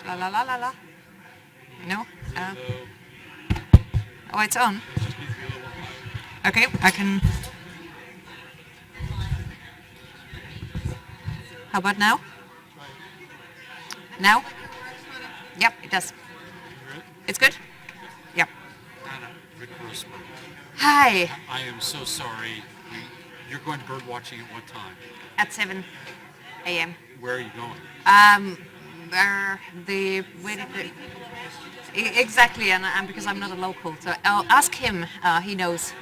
La la la la la. No? Oh, it's on. Okay, I can. How about now? Now? Yep, it does. It's good? Yep. Hanna, Rick Grossman. Hi. I am so sorry. You're going bird watching at what time? At 7 a.m. Where are you going? Exactly, and because I'm not a local, so I'll ask him. He knows.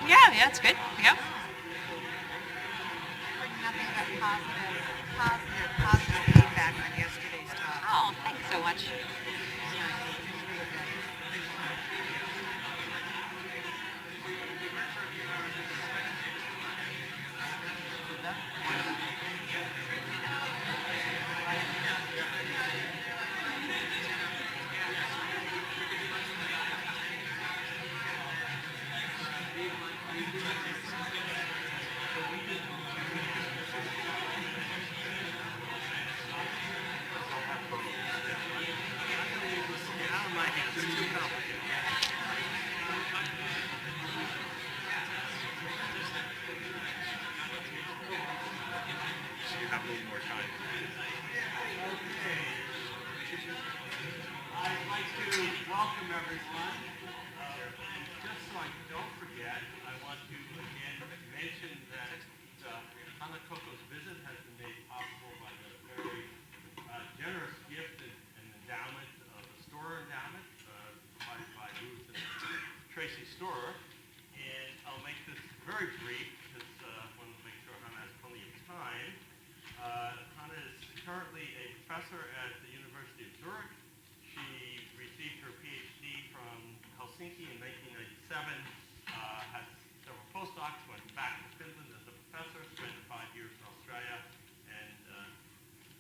Yeah, it's good. Yeah. Nothing but positive feedback on yesterday's talk. Oh, thanks so much. You have a little more time. I'd like to welcome everyone. Just so I don't forget, I want to again mention that Hanna Kokko's visit has been made possible by the very generous gift and endowment of the Storer Endowment provided by Ruth and Tracy Storer. And I'll make this very brief because I want to make sure Hanna has plenty of time. Hanna is currently a professor at the University of Zürich. She received her PhD from Helsinki in 1997, had several postdocs, went back to Finland as a professor, spent 5 years in Australia, and a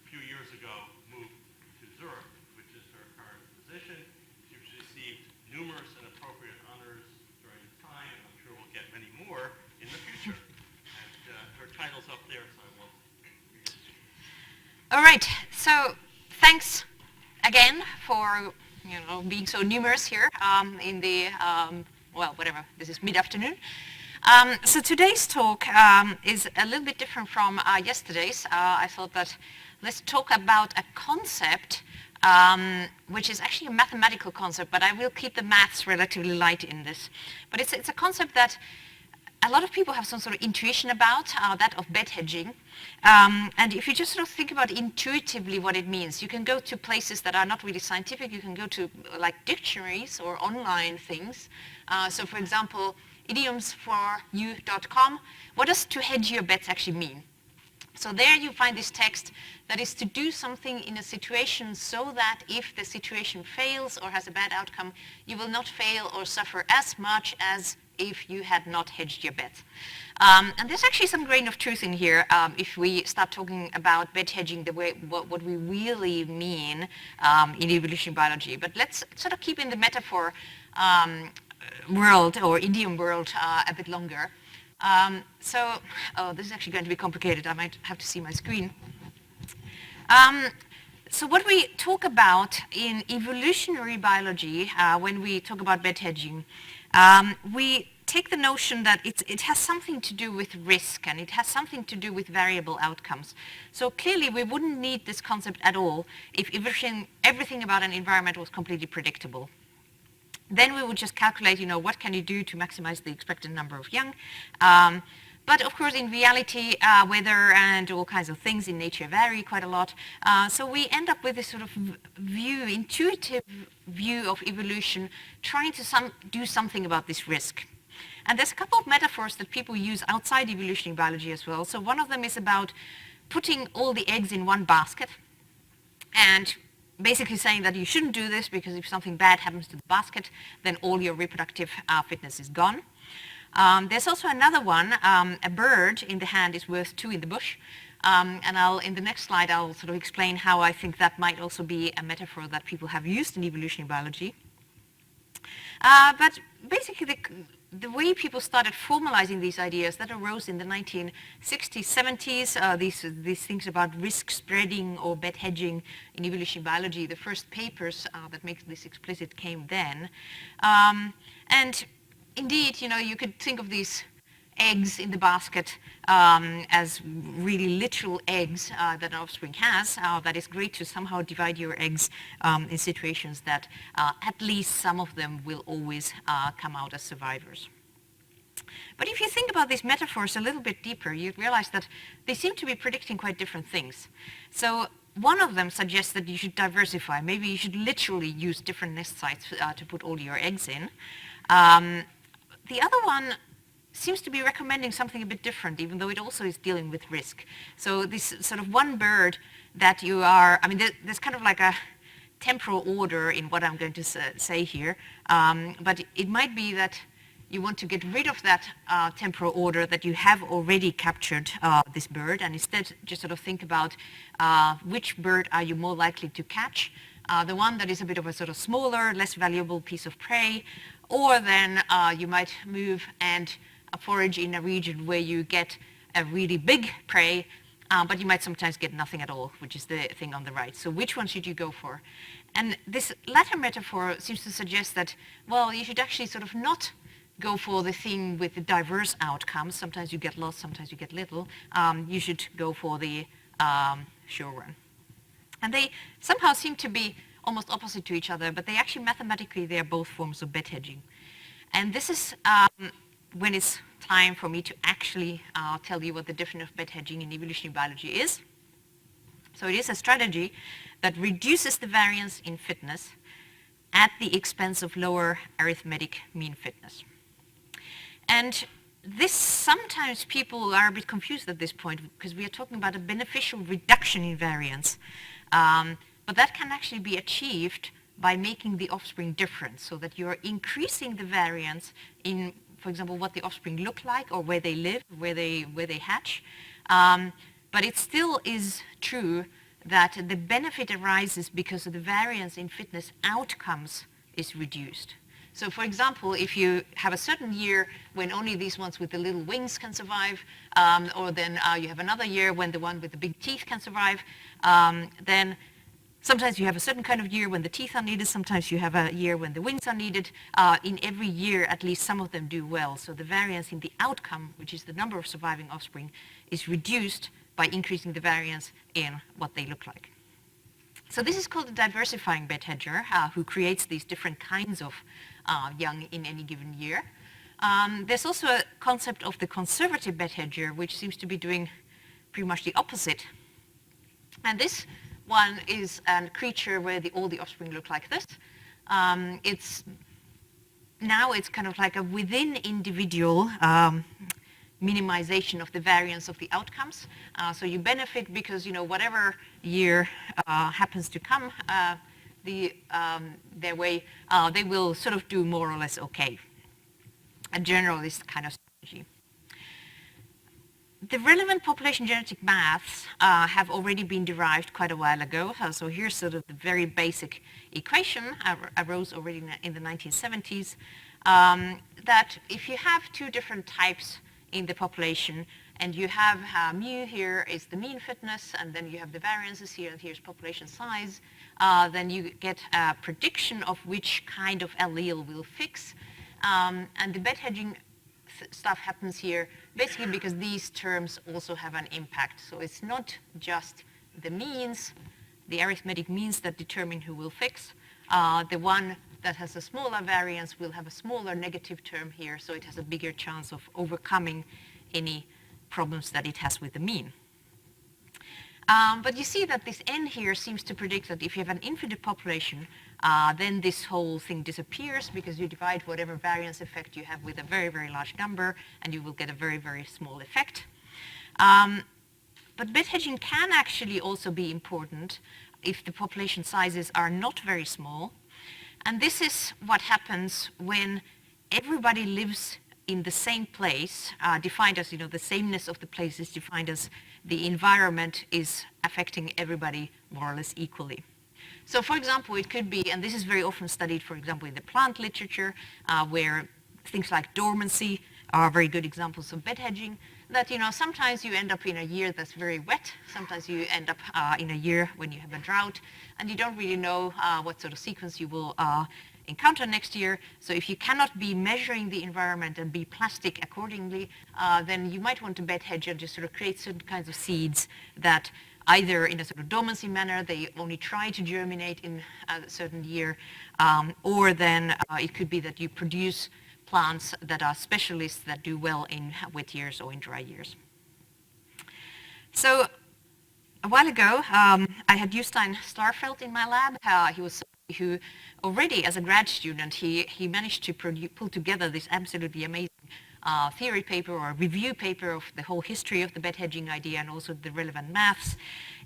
few years ago moved to Zurich, which is her current position. She's received numerous and appropriate honors during the time, and I'm sure we'll get many more in the future. And her title's up there, so I won't read it. All right. So thanks again for being so numerous here in the whatever, this is mid-afternoon. So today's talk is a little bit different from yesterday's. I thought that let's talk about a concept which is actually a mathematical concept, but I will keep the maths relatively light in this. But it's a concept that a lot of people have some sort of intuition about, that of bed hedging. And if you just sort of think about intuitively what it means, you can go to places that are not really scientific. You can go to like dictionaries or online things. So for example, idiomsforyou.com. What does to hedge your bets actually mean? So there you find this text that is to do something in a situation so that if the situation fails or has a bad outcome, you will not fail or suffer as much as if you had not hedged your bet. And there's actually some grain of truth in here if we start talking about bet hedging the way what we really mean in evolutionary biology. But let's sort of keep in the metaphor world or idiom world a bit longer. This is actually going to be complicated. I might have to see my screen. So what we talk about in evolutionary biology, when we talk about bet hedging, we take the notion that it has something to do with risk and it has something to do with variable outcomes. So clearly we wouldn't need this concept at all if everything about an environment was completely predictable. Then we would just calculate, what can you do to maximize the expected number of young. But of course, in reality, weather and all kinds of things in nature vary quite a lot. So we end up with this sort of intuitive view of evolution, trying to do something about this risk. And there's a couple of metaphors that people use outside evolutionary biology as well. So one of them is about putting all the eggs in one basket and basically saying that you shouldn't do this because if something bad happens to the basket, then all your reproductive fitness is gone. There's also another one, a bird in the hand is worth two in the bush. And in the next slide, I'll sort of explain how I think that might also be a metaphor that people have used in evolutionary biology. But basically, the way people started formalizing these ideas that arose in the 1960s, 70s, these things about risk spreading or bet hedging in evolutionary biology, the first papers that make this explicit came then. And indeed, you could think of these eggs in the basket as really literal eggs that an offspring has. That is great to somehow divide your eggs in situations that at least some of them will always come out as survivors. But if you think about these metaphors a little bit deeper, you realize that they seem to be predicting quite different things. So one of them suggests that you should diversify. Maybe you should literally use different nest sites to put all your eggs in. The other one seems to be recommending something a bit different, even though it also is dealing with risk. So this sort of one bird that you are, there's kind of like a temporal order in what I'm going to say here, but it might be that you want to get rid of that temporal order that you have already captured this bird, and instead just sort of think about which bird are you more likely to catch, the one that is a bit of a sort of smaller, less valuable piece of prey, or then you might move and forage in a region where you get a really big prey, but you might sometimes get nothing at all, which is the thing on the right. So which one should you go for? And this latter metaphor seems to suggest that, well, you should actually sort of not go for the thing with the diverse outcomes. Sometimes you get lost, sometimes you get little. You should go for the sure one. And they somehow seem to be almost opposite to each other, but they actually mathematically, they are both forms of bet hedging. And this is when it's time for me to actually tell you what the definition of bet hedging in evolutionary biology is. So it is a strategy that reduces the variance in fitness at the expense of lower arithmetic mean fitness. And this, sometimes people are a bit confused at this point because we are talking about a beneficial reduction in variance. But that can actually be achieved by making the offspring different, so that you're increasing the variance in, for example, what the offspring look like or where they live, where they hatch. But it still is true that the benefit arises because of the variance in fitness outcomes is reduced. So for example, if you have a certain year when only these ones with the little wings can survive, or then you have another year when the one with the big teeth can survive, then sometimes you have a certain kind of year when the teeth are needed, sometimes you have a year when the wings are needed. In every year, at least some of them do well. So the variance in the outcome, which is the number of surviving offspring, is reduced by increasing the variance in what they look like. So this is called a diversifying bet hedger, who creates these different kinds of young in any given year. There's also a concept of the conservative bet hedger, which seems to be doing pretty much the opposite. And this one is a creature where all the offspring look like this. It's kind of like a within individual minimization of the variance of the outcomes. So you benefit because, whatever year happens to come their way, they will sort of do more or less okay. A generalist kind of strategy. The relevant population genetic maths have already been derived quite a while ago. So here's sort of the very basic equation arose already in the 1970s, that if you have two different types in the population, and you have mu here is the mean fitness, and then you have the variances here, and here's population size, then you get a prediction of which kind of allele will fix. And the bed hedging stuff happens here basically because these terms also have an impact. So it's not just the means, the arithmetic means that determine who will fix. The one that has a smaller variance will have a smaller negative term here, so it has a bigger chance of overcoming any problems that it has with the mean. But you see that this n here seems to predict that if you have an infinite population, then this whole thing disappears because you divide whatever variance effect you have with a very, very large number, and you will get a very, very small effect. But bed hedging can actually also be important if the population sizes are not very small. And this is what happens when everybody lives in the same place, defined as, the sameness of the place is defined as the environment is affecting everybody more or less equally. So for example, it could be, and this is very often studied, for example, in the plant literature, where things like dormancy are very good examples of bed hedging, that, sometimes you end up in a year that's very wet, sometimes you end up in a year when you have a drought, and you don't really know what sort of sequence you will encounter next year. So if you cannot be measuring the environment and be plastic accordingly, then you might want to bed hedge and just sort of create certain kinds of seeds that either in a sort of dormancy manner, they only try to germinate in a certain year, or then it could be that you produce plants that are specialists that do well in wet years or in dry years. So a while ago, I had Jostein Starfelt in my lab. He was somebody who already as a grad student, he managed to pull together this absolutely amazing theory paper or review paper of the whole history of the bed hedging idea and also the relevant maths.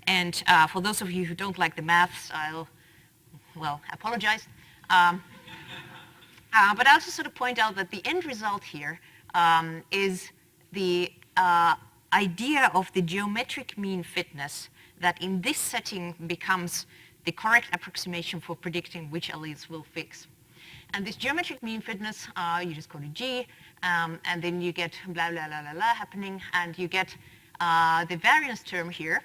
And for those of you who don't like the maths, I'll apologize. But I'll just sort of point out that the end result here is the idea of the geometric mean fitness that in this setting becomes the correct approximation for predicting which alleles will fix. And this geometric mean fitness, you just call it G, and then you get blah, blah, blah, blah, blah happening, and you get the variance term here.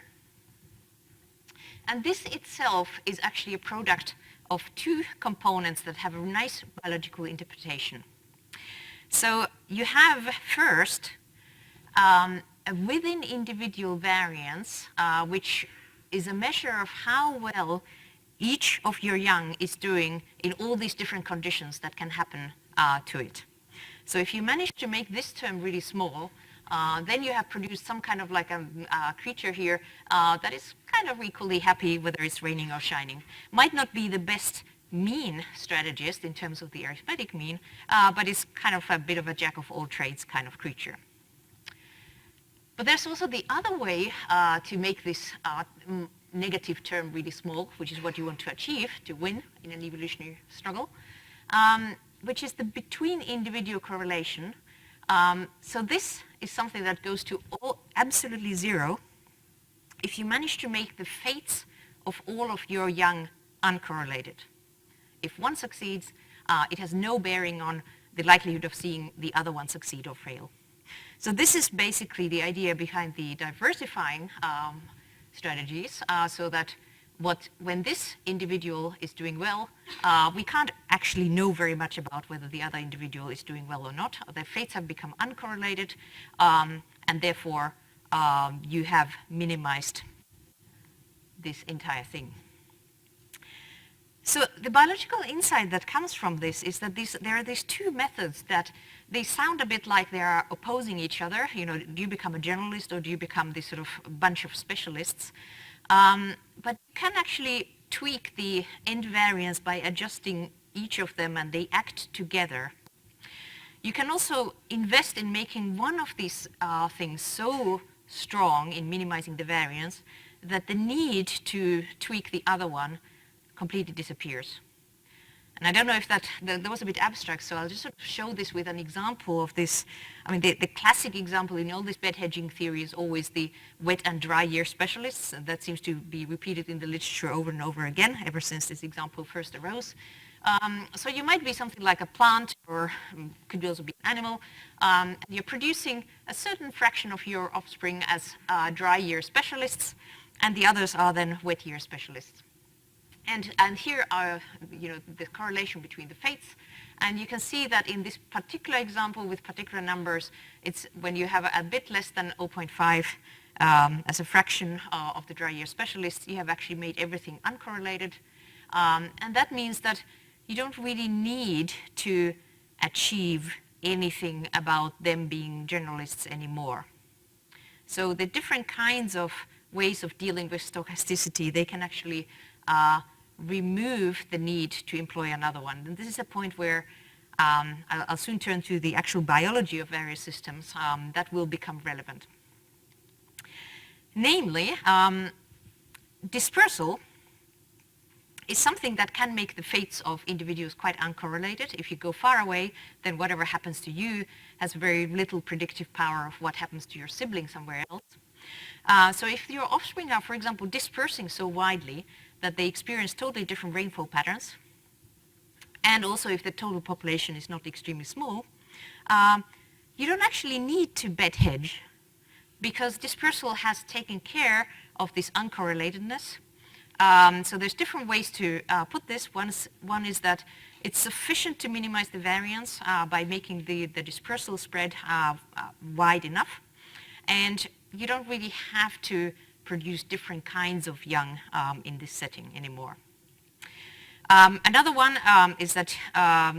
And this itself is actually a product of two components that have a nice biological interpretation. So you have first a within individual variance, which is a measure of how well each of your young is doing in all these different conditions that can happen to it. So if you manage to make this term really small, then you have produced some kind of like a creature here that is kind of equally happy whether it's raining or shining. Might not be the best mean strategist in terms of the arithmetic mean, but it's kind of a bit of a jack of all trades kind of creature. But there's also the other way to make this negative term really small, which is what you want to achieve to win in an evolutionary struggle, which is the between individual correlation. So this is something that goes to absolutely zero if you manage to make the fates of all of your young uncorrelated. If one succeeds, it has no bearing on the likelihood of seeing the other one succeed or fail. So this is basically the idea behind the diversifying strategies, so that when this individual is doing well, we can't actually know very much about whether the other individual is doing well or not. Their fates have become uncorrelated, and therefore you have minimized this entire thing. So the biological insight that comes from this is that there are these two methods that they sound a bit like they are opposing each other. Do you become a generalist or do you become this sort of bunch of specialists? But you can actually tweak the end variance by adjusting each of them, and they act together. you can also invest in making one of these things so strong in minimizing the variance that the need to tweak the other one completely disappears. And I don't know if that was a bit abstract, so I'll just sort of show this with an example of this. I mean, the classic example in all this bed hedging theory is always the wet and dry year specialists, and that seems to be repeated in the literature over and over again, ever since this example first arose. So you might be something like a plant, or could also be an animal, and you're producing a certain fraction of your offspring as dry year specialists, and the others are then wet year specialists. And here are, the correlation between the fates. And you can see that in this particular example with particular numbers, it's when you have a bit less than 0.5 as a fraction of the dry year specialists, you have actually made everything uncorrelated. And that means that you don't really need to achieve anything about them being generalists anymore. So the different kinds of ways of dealing with stochasticity, they can actually remove the need to employ another one. And this is a point where I'll soon turn to the actual biology of various systems that will become relevant. Namely, dispersal is something that can make the fates of individuals quite uncorrelated. If you go far away, then whatever happens to you has very little predictive power of what happens to your sibling somewhere else. So if your offspring are, for example, dispersing so widely that they experience totally different rainfall patterns, and also if the total population is not extremely small, you don't actually need to bed hedge, because dispersal has taken care of this uncorrelatedness. So there's different ways to put this. One is that it's sufficient to minimize the variance by making the dispersal spread wide enough, and you don't really have to produce different kinds of young in this setting anymore. Another one is that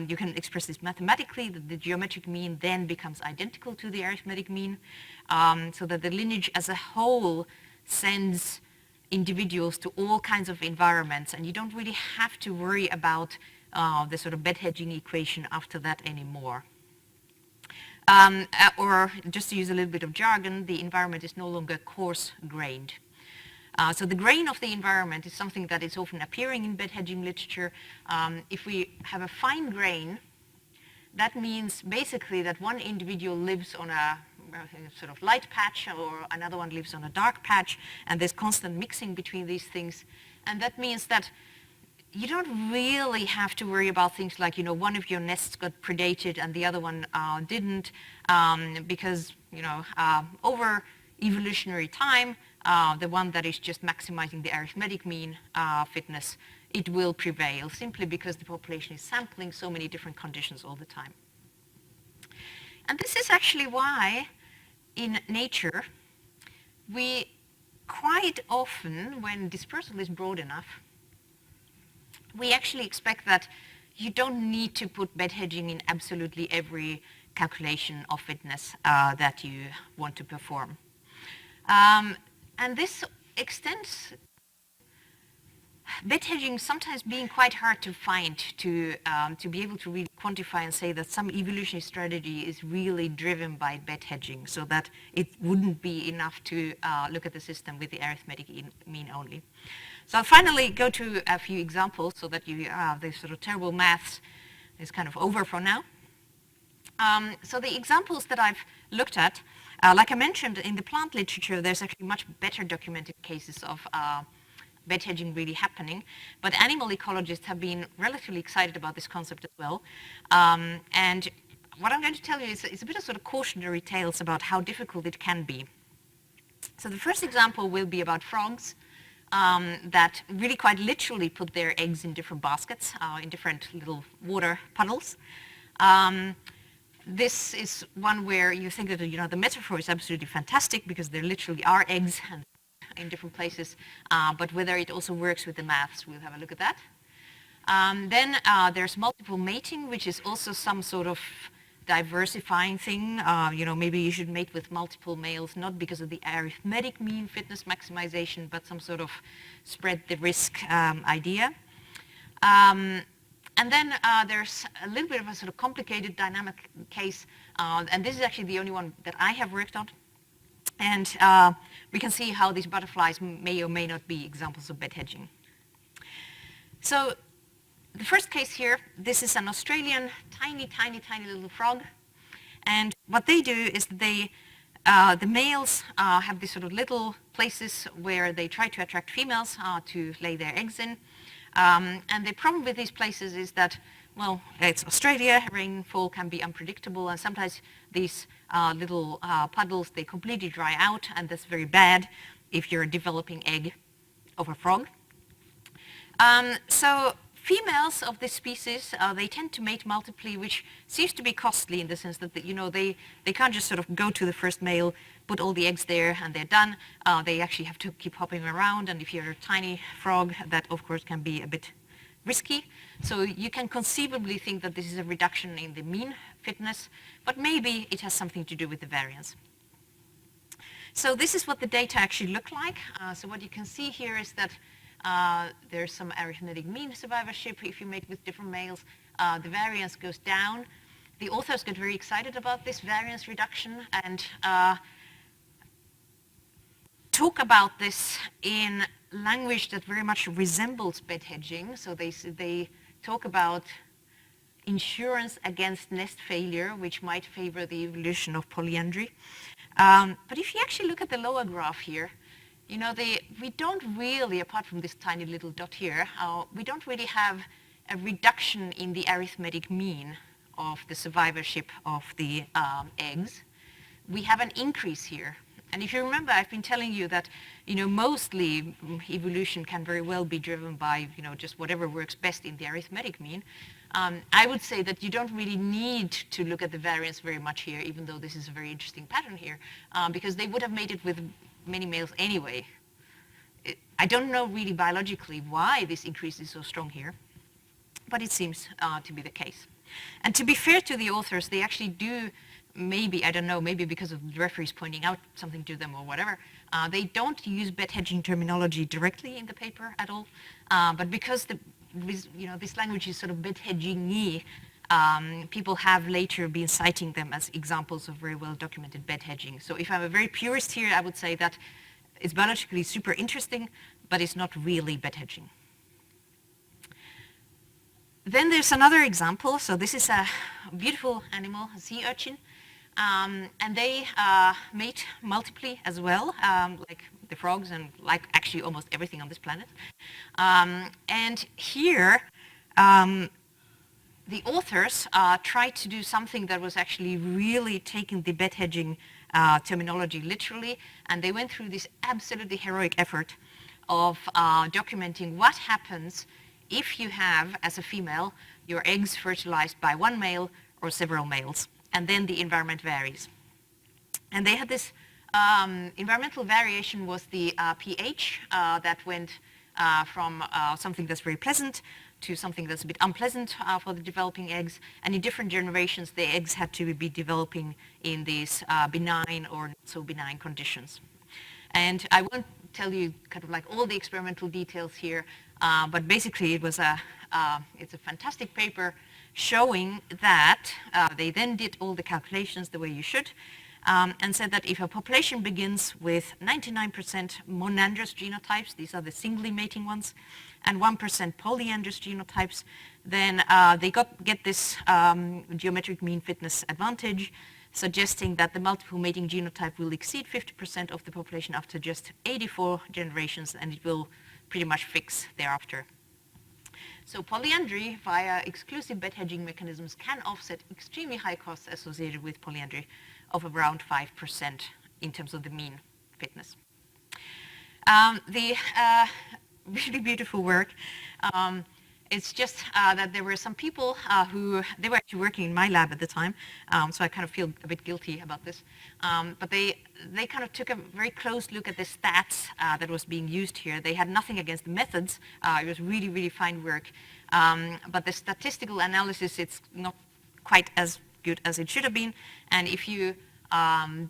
you can express this mathematically, that the geometric mean then becomes identical to the arithmetic mean, so that the lineage as a whole sends individuals to all kinds of environments, and you don't really have to worry about the sort of bed hedging equation after that anymore. Or just to use a little bit of jargon, the environment is no longer coarse-grained. So the grain of the environment is something that is often appearing in bed hedging literature. If we have a fine grain, that means basically that one individual lives on a sort of light patch, or another one lives on a dark patch, and there's constant mixing between these things. And that means that you don't really have to worry about things like, one of your nests got predated and the other one didn't, because, over evolutionary time, the one that is just maximizing the arithmetic mean fitness, it will prevail, simply because the population is sampling so many different conditions all the time. And this is actually why, in nature, we quite often, when dispersal is broad enough, we actually expect that you don't need to put bed hedging in absolutely every calculation of fitness that you want to perform. And this extends bed hedging sometimes being quite hard to find, to be able to really quantify and say that some evolutionary strategy is really driven by bed hedging, so that it wouldn't be enough to look at the system with the arithmetic mean only. So I'll finally go to a few examples so that the sort of terrible maths is kind of over for now. So the examples that I've looked at, like I mentioned, in the plant literature, there's actually much better documented cases of bed hedging really happening, but animal ecologists have been relatively excited about this concept as well. And what I'm going to tell you is a bit of sort of cautionary tales about how difficult it can be. So the first example will be about frogs that really quite literally put their eggs in different baskets, in different little water puddles. This is one where you think that the metaphor is absolutely fantastic, because there literally are eggs in different places, but whether it also works with the maths, we'll have a look at that. Then there's multiple mating, which is also some sort of diversifying thing. Maybe you should mate with multiple males, not because of the arithmetic mean fitness maximization, but some sort of spread the risk idea. And then there's a little bit of a sort of complicated dynamic case, and this is actually the only one that I have worked on. And we can see how these butterflies may or may not be examples of bed hedging. So the first case here, this is an Australian tiny, tiny, tiny little frog. And what they do is they, the males have these sort of little places where they try to attract females to lay their eggs in. And the problem with these places is that, well, it's Australia, rainfall can be unpredictable, and sometimes these little puddles, they completely dry out, and that's very bad if you're a developing egg of a frog. So females of this species, they tend to mate multiply, which seems to be costly in the sense that, they can't just sort of go to the first male, put all the eggs there, and they're done. They actually have to keep hopping around, and if you're a tiny frog, that of course can be a bit risky. So you can conceivably think that this is a reduction in the mean fitness, but maybe it has something to do with the variance. So this is what the data actually look like. So what you can see here is that there's some arithmetic mean survivorship if you mate with different males. The variance goes down. The authors get very excited about this variance reduction and talk about this in language that very much resembles bed hedging. So they talk about insurance against nest failure, which might favor the evolution of polyandry. But if you actually look at the lower graph here, we don't really, apart from this tiny little dot here, we don't really have a reduction in the arithmetic mean of the survivorship of the eggs. We have an increase here. And if you remember, I've been telling you that, mostly evolution can very well be driven by, just whatever works best in the arithmetic mean. I would say that you don't really need to look at the variance very much here, even though this is a very interesting pattern here, because they would have made it with many males anyway. I don't know really biologically why this increase is so strong here, but it seems to be the case. And to be fair to the authors, they actually do, maybe, I don't know, maybe because of the referees pointing out something to them or whatever, they don't use bed hedging terminology directly in the paper at all, but because this language is sort of bed hedging-y, people have later been citing them as examples of very well documented bed hedging. So if I'm a very purist here, I would say that it's biologically super interesting, but it's not really bed hedging. Then there's another example. So this is a beautiful animal, a sea urchin, and they mate multiply as well, like the frogs and like actually almost everything on this planet. And here, the authors tried to do something that was actually really taking the bed hedging terminology literally, and they went through this absolutely heroic effort of documenting what happens if you have, as a female, your eggs fertilized by one male or several males, and then the environment varies. And they had this environmental variation was the pH that went from something that's very pleasant to something that's a bit unpleasant for the developing eggs. And in different generations, the eggs had to be developing in these benign or not so benign conditions. And I won't tell you kind of like all the experimental details here, but basically it's a fantastic paper showing that they then did all the calculations the way you should, and said that if a population begins with 99% monandrous genotypes, these are the singly mating ones, and 1% polyandrous genotypes, then they get this geometric mean fitness advantage, suggesting that the multiple mating genotype will exceed 50% of the population after just 84 generations, and it will pretty much fix thereafter. So polyandry via exclusive bed hedging mechanisms can offset extremely high costs associated with polyandry of around 5% in terms of the mean fitness. The really beautiful work, it's just that there were some people they were actually working in my lab at the time, so I kind of feel a bit guilty about this, but they kind of took a very close look at the stats that was being used here. They had nothing against the methods. It was really, really fine work, but the statistical analysis, it's not quite as good as it should have been, and if you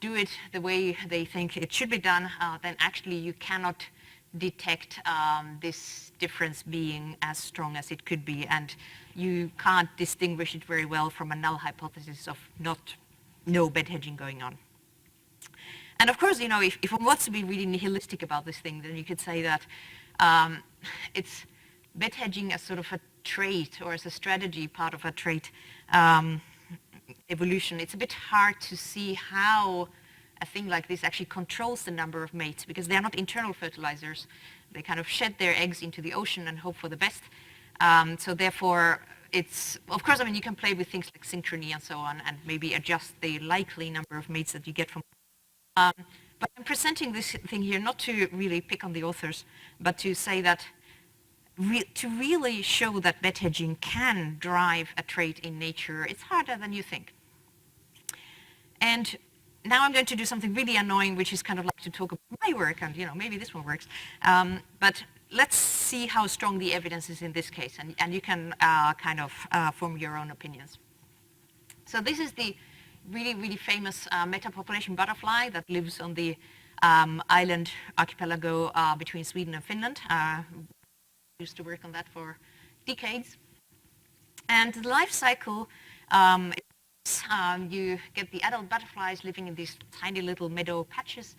do it the way they think it should be done, then actually you cannot detect this difference being as strong as it could be, and you can't distinguish it very well from a null hypothesis of no bed hedging going on. And of course, if one wants to be really nihilistic about this thing, then you could say that it's bed hedging as sort of a trait or as a strategy part of a trait evolution. It's a bit hard to see how a thing like this actually controls the number of mates, because they're not internal fertilizers. They kind of shed their eggs into the ocean and hope for the best. So therefore, of course, you can play with things like synchrony and so on, and maybe adjust the likely number of mates that you get from. But I'm presenting this thing here not to really pick on the authors, but to say that to really show that bed hedging can drive a trait in nature, it's harder than you think. And now I'm going to do something really annoying, which is kind of like to talk about my work, and maybe this one works. But let's see how strong the evidence is in this case, and you can kind of form your own opinions. So this is the really, really famous metapopulation butterfly that lives on the island archipelago between Sweden and Finland. Used to work on that for decades. And the life cycle, you get the adult butterflies living in these tiny little meadow patches.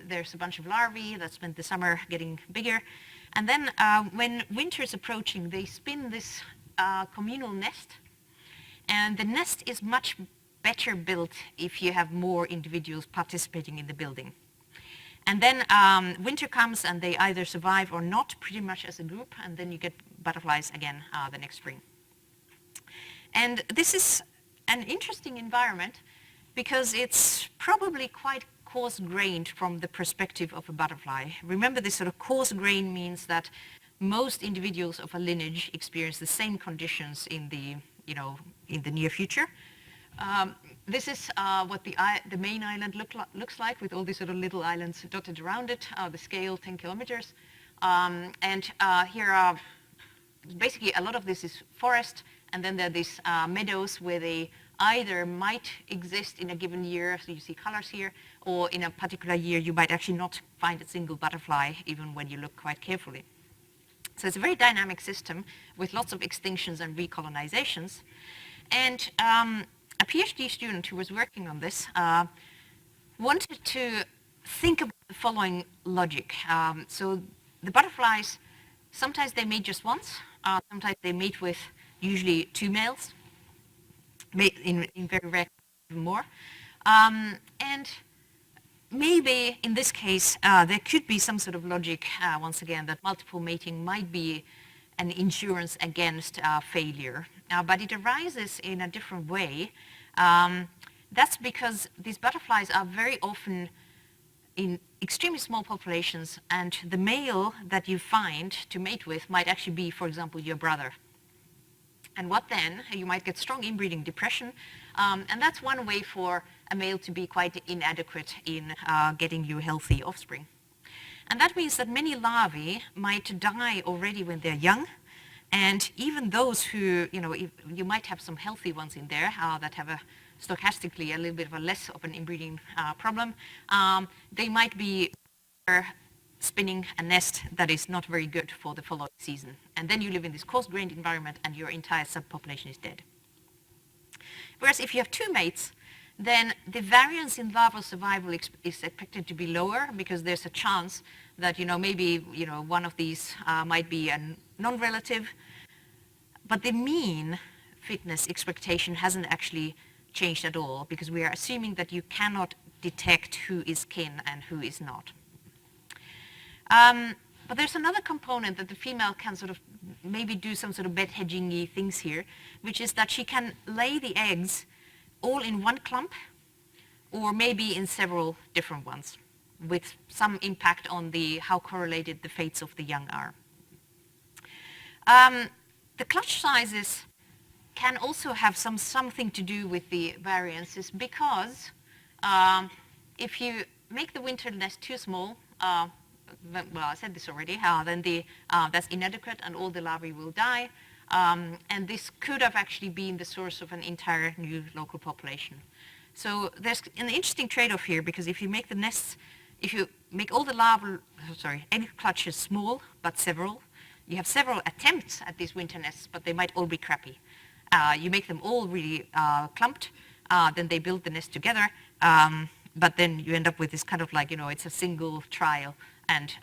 There's a bunch of larvae that spend the summer getting bigger. And then when winter is approaching, they spin this communal nest. And the nest is much better built if you have more individuals participating in the building. And then winter comes and they either survive or not, pretty much as a group, and then you get butterflies again the next spring. And this is an interesting environment because it's probably quite coarse-grained from the perspective of a butterfly. Remember, this sort of coarse grain means that most individuals of a lineage experience the same conditions in the near future. This is what the main island looks like, with all these sort of little islands dotted around it, the scale 10 kilometers. And here are basically a lot of this is forest, and then there are these meadows where they either might exist in a given year, so you see colors here, or in a particular year you might actually not find a single butterfly even when you look quite carefully. So it's a very dynamic system with lots of extinctions and recolonizations. And a PhD student who was working on this wanted to think about the following logic. So the butterflies, sometimes they mate just once, sometimes they mate with usually 2 males, in very rare even more. And maybe in this case, there could be some sort of logic, once again, that multiple mating might be an insurance against failure. But it arises in a different way. That's because these butterflies are very often in extremely small populations, and the male that you find to mate with might actually be, for example, your brother. And what then? You might get strong inbreeding depression, and that's one way for a male to be quite inadequate in getting you healthy offspring. And that means that many larvae might die already when they're young, and even those who, you might have some healthy ones in there that have stochastically a little bit of a less of an inbreeding problem, they might be spinning a nest that is not very good for the following season. And then you live in this coarse-grained environment and your entire subpopulation is dead. Whereas if you have 2 mates, then the variance in larval survival is expected to be lower, because there's a chance that, maybe, one of these might be a non-relative, but the mean fitness expectation hasn't actually changed at all, because we are assuming that you cannot detect who is kin and who is not. But there's another component that the female can sort of maybe do some sort of bed hedging-y things here, which is that she can lay the eggs all in one clump, or maybe in several different ones, with some impact on how correlated the fates of the young are. The clutch sizes can also have something to do with the variances, because if you make the winter nest too small, well, I said this already, then that's inadequate and all the larvae will die. And this could have actually been the source of an entire new local population. So there's an interesting trade-off here, because if you make the nests, if you make all the egg clutches small, but several. You have several attempts at these winter nests, but they might all be crappy. You make them all really clumped, then they build the nest together, but then you end up with this kind of like, it's a single trial, and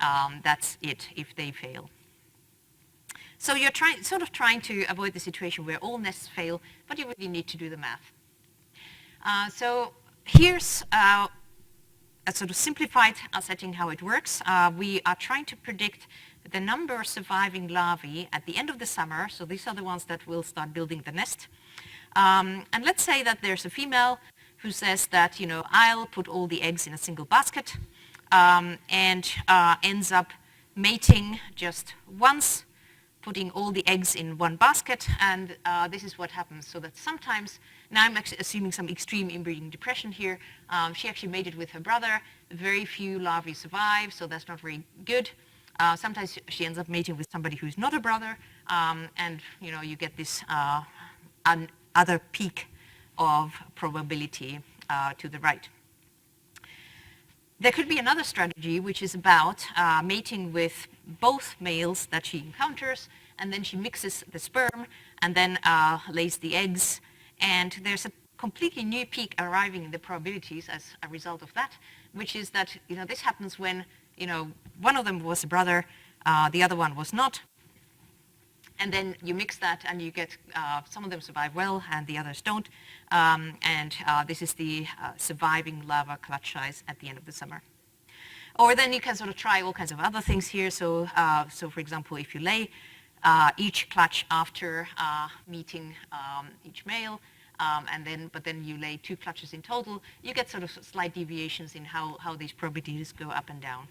that's it if they fail. So you're sort of trying to avoid the situation where all nests fail, but you really need to do the math. So here's a sort of simplified setting how it works. We are trying to predict the number of surviving larvae at the end of the summer. So these are the ones that will start building the nest. And let's say that there's a female who says that, I'll put all the eggs in a single basket, and ends up mating just once, putting all the eggs in one basket, and this is what happens. So that sometimes, now I'm assuming some extreme inbreeding depression here, she actually mated with her brother. Very few larvae survive, so that's not very good. Sometimes she ends up mating with somebody who's not a brother, and you get this other peak of probability to the right. There could be another strategy, which is about mating with both males that she encounters, and then she mixes the sperm and then lays the eggs. And there's a completely new peak arriving in the probabilities as a result of that, which is that this happens when one of them was a brother, the other one was not. And then you mix that and you get, some of them survive well and the others don't. And this is the surviving larva clutch size at the end of the summer. Or then you can sort of try all kinds of other things here. So, for example, if you lay each clutch after meeting each male, but then you lay 2 clutches in total, you get sort of slight deviations in how these probabilities go up and down.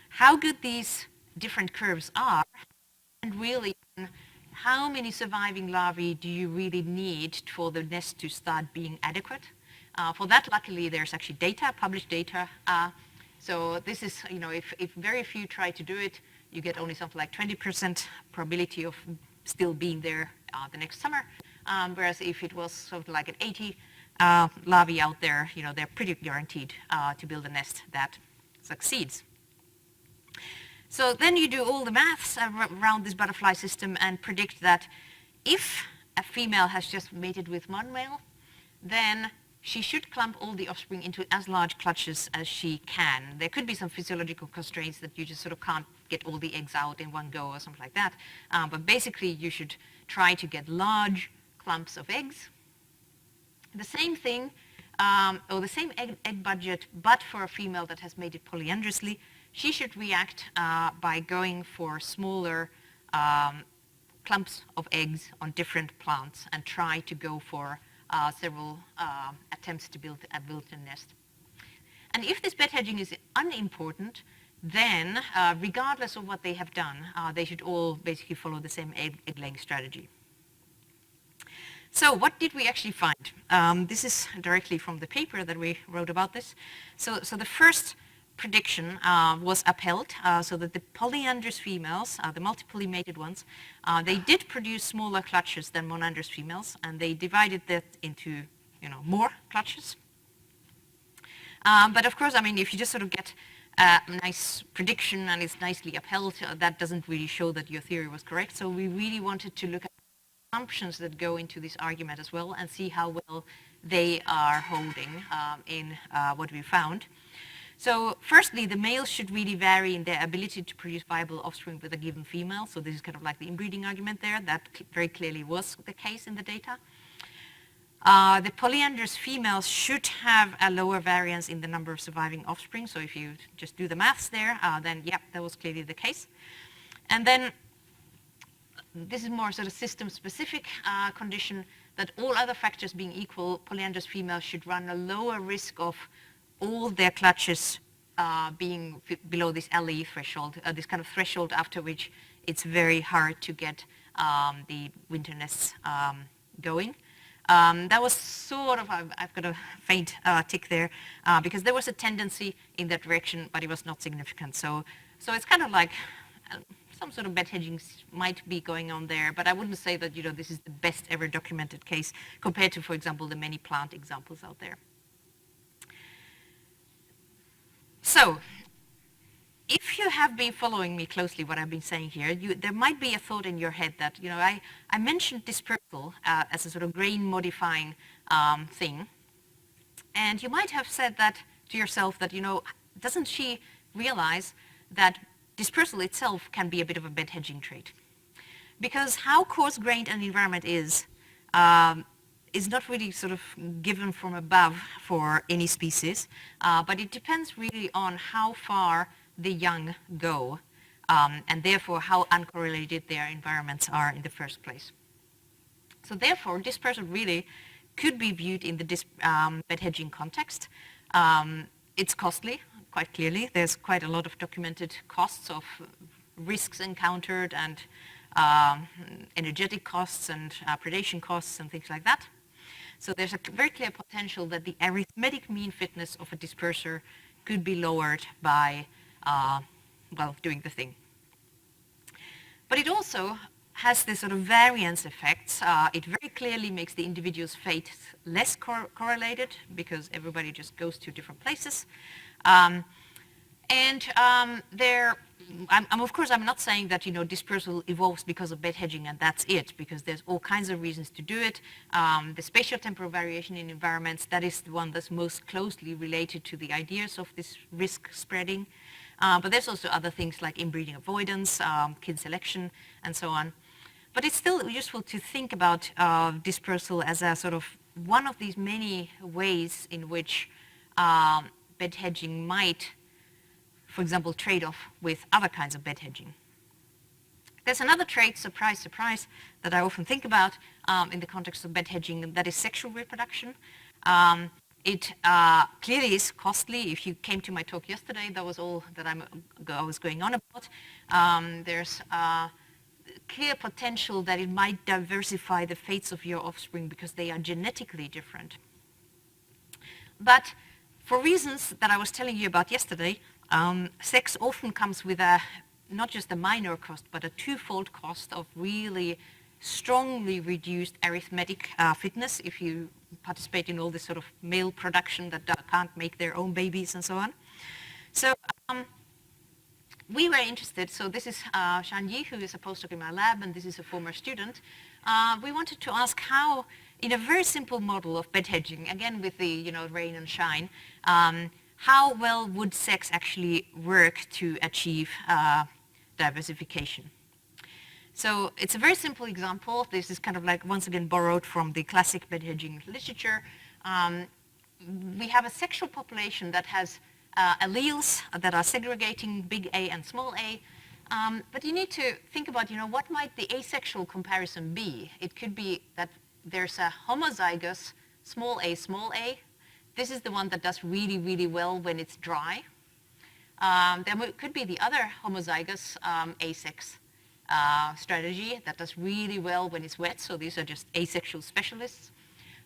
How good these different curves are, and really how many surviving larvae do you really need for the nest to start being adequate? For that, luckily, there's actually data, published data. So this is, if very few try to do it, you get only something like 20% probability of still being there the next summer. Whereas if it was something like an 80 larvae out there, they're pretty guaranteed to build a nest that succeeds. So then you do all the maths around this butterfly system and predict that if a female has just mated with one male, then she should clump all the offspring into as large clutches as she can. There could be some physiological constraints that you just sort of can't get all the eggs out in one go or something like that. But basically, you should try to get large clumps of eggs. The same thing, or the same egg budget, but for a female that has mated polyandrously. She should react by going for smaller clumps of eggs on different plants and try to go for several attempts to build a nest. And if this bed hedging is unimportant, then regardless of what they have done, they should all basically follow the same egg-laying strategy. So what did we actually find? This is directly from the paper that we wrote about this. So the first prediction was upheld, so that the polyandrous females, the multiply mated ones, they did produce smaller clutches than monandrous females, and they divided that into more clutches. But of course, if you just sort of get a nice prediction and it's nicely upheld, that doesn't really show that your theory was correct. So we really wanted to look at assumptions that go into this argument as well and see how well they are holding in what we found. So firstly, the males should really vary in their ability to produce viable offspring with a given female. So this is kind of like the inbreeding argument there. That very clearly was the case in the data. The polyandrous females should have a lower variance in the number of surviving offspring. So if you just do the maths there, then yeah, that was clearly the case. And then this is more sort of system-specific condition that all other factors being equal, polyandrous females should run a lower risk of all their clutches being below this LE threshold, this kind of threshold after which it's very hard to get the winter nests going. That was sort of, I've got a faint tick there, because there was a tendency in that direction, but it was not significant. So it's kind of like some sort of bed hedging might be going on there, but I wouldn't say that this is the best ever documented case compared to, for example, the many plant examples out there. So if you have been following me closely, what I've been saying here, there might be a thought in your head that, I mentioned dispersal as a sort of grain modifying thing. And you might have said that to yourself that, doesn't she realize that dispersal itself can be a bit of a bed hedging trait? Because how coarse-grained an environment is not really sort of given from above for any species, but it depends really on how far the young go, and therefore how uncorrelated their environments are in the first place. So therefore, dispersal really could be viewed in the bed hedging context. It's costly, quite clearly. There's quite a lot of documented costs of risks encountered and energetic costs and predation costs and things like that. So there's a very clear potential that the arithmetic mean fitness of a disperser could be lowered by, doing the thing. But it also has this sort of variance effects. It very clearly makes the individual's fate less correlated because everybody just goes to different places. Of course, I'm not saying that dispersal evolves because of bed hedging and that's it, because there's all kinds of reasons to do it. The spatial temporal variation in environments, that is the one that's most closely related to the ideas of this risk spreading. But there's also other things like inbreeding avoidance, kin selection, and so on. But it's still useful to think about dispersal as a sort of one of these many ways in which bed hedging might, for example, trade off with other kinds of bed hedging. There's another trait, surprise, surprise, that I often think about in the context of bed hedging, and that is sexual reproduction. It clearly is costly. If you came to my talk yesterday, that was all that I was going on about. There's clear potential that it might diversify the fates of your offspring because they are genetically different. But for reasons that I was telling you about yesterday, sex often comes with not just a minor cost, but a twofold cost of really strongly reduced arithmetic fitness if you participate in all this sort of male production that can't make their own babies and so on. So we were interested, so this is Shan Yi, who is a postdoc in my lab, and this is a former student. We wanted to ask how, in a very simple model of bed hedging, again with the rain and shine, how well would sex actually work to achieve diversification? So it's a very simple example. This is kind of like, once again, borrowed from the classic bed hedging literature. We have a sexual population that has alleles that are segregating big A and small a. But you need to think about, what might the asexual comparison be? It could be that there's a homozygous small a. This is the one that does really, really well when it's dry. There could be the other homozygous asex strategy that does really well when it's wet. So these are just asexual specialists.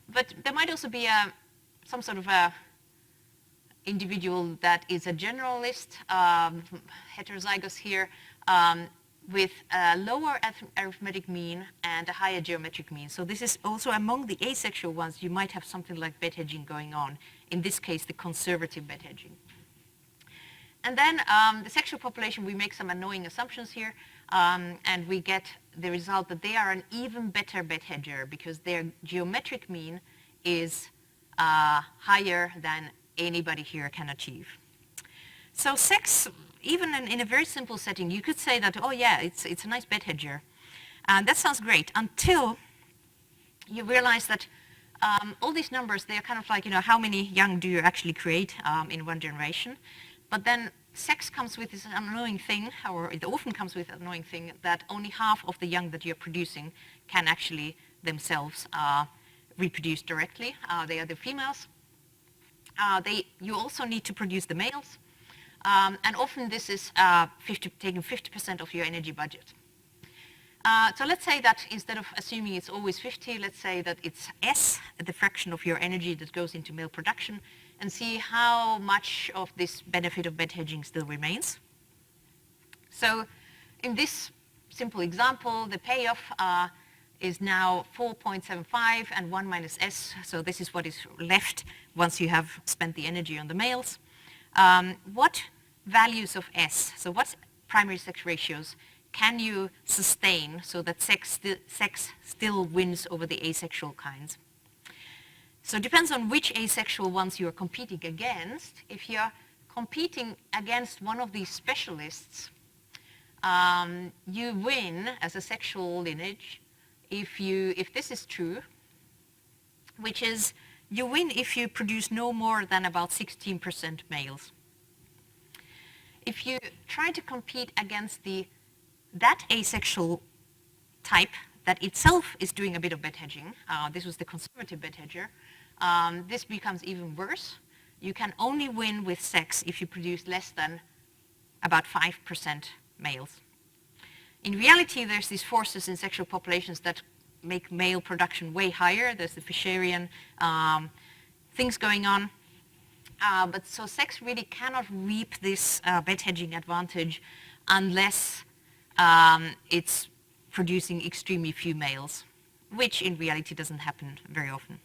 But there might also be some sort of a individual that is a generalist, heterozygous here, with a lower arithmetic mean and a higher geometric mean. So this is also among the asexual ones, you might have something like bed hedging going on. In this case, the conservative bed hedging. And then the sexual population, we make some annoying assumptions here, and we get the result that they are an even better bed hedger because their geometric mean is higher than anybody here can achieve. So sex, even in a very simple setting, you could say that, oh yeah, it's a nice bed hedger. And that sounds great until you realize that all these numbers, they're kind of like, how many young do you actually create in one generation? But then sex comes with this annoying thing, or it often comes with an annoying thing, that only half of the young that you're producing can actually themselves reproduce directly. They are the females. You also need to produce the males. And often this is taking 50% of your energy budget. So let's say that instead of assuming it's always 50, let's say that it's S, the fraction of your energy that goes into male production, and see how much of this benefit of bed hedging still remains. So in this simple example, the payoff is now 4.75 and 1 minus S. So this is what is left once you have spent the energy on the males. What values of S, so what primary sex ratios can you sustain so that sex still wins over the asexual kinds? So it depends on which asexual ones you are competing against. If you're competing against one of these specialists, you win as a sexual lineage if this is true, which is you win if you produce no more than about 16% males. If you try to compete against that asexual type that itself is doing a bit of bed hedging, this was the conservative bed hedger, this becomes even worse. You can only win with sex if you produce less than about 5% males. In reality, there's these forces in sexual populations that make male production way higher. There's the Fisherian things going on. But so sex really cannot reap this bed hedging advantage unless it's producing extremely few males, which in reality doesn't happen very often.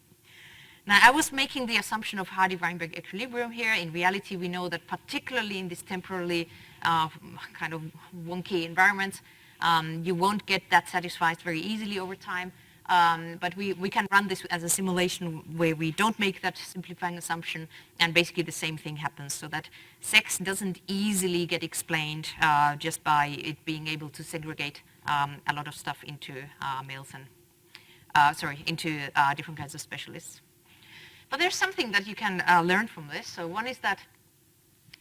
Now, I was making the assumption of Hardy-Weinberg equilibrium here. In reality, we know that particularly in this temporally kind of wonky environments, you won't get that satisfied very easily over time. But we can run this as a simulation where we don't make that simplifying assumption, and basically the same thing happens, so that sex doesn't easily get explained just by it being able to segregate a lot of stuff into males and, into different kinds of specialists. But there's something that you can learn from this. So one is that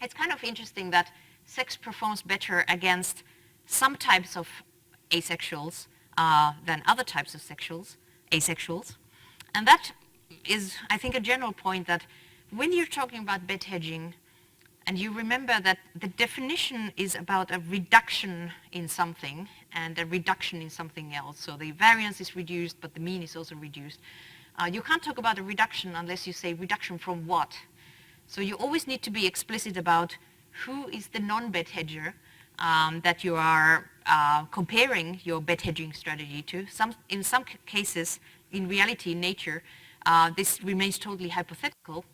it's kind of interesting that sex performs better against some types of asexuals than other types of asexuals. And that is, I think, a general point that when you're talking about bed hedging, and you remember that the definition is about a reduction in something and a reduction in something else. So the variance is reduced, but the mean is also reduced. You can't talk about a reduction unless you say reduction from what. So you always need to be explicit about who is the non-bed hedger that you are comparing your bed hedging strategy to. In some cases, in reality, in nature, this remains totally hypothetical.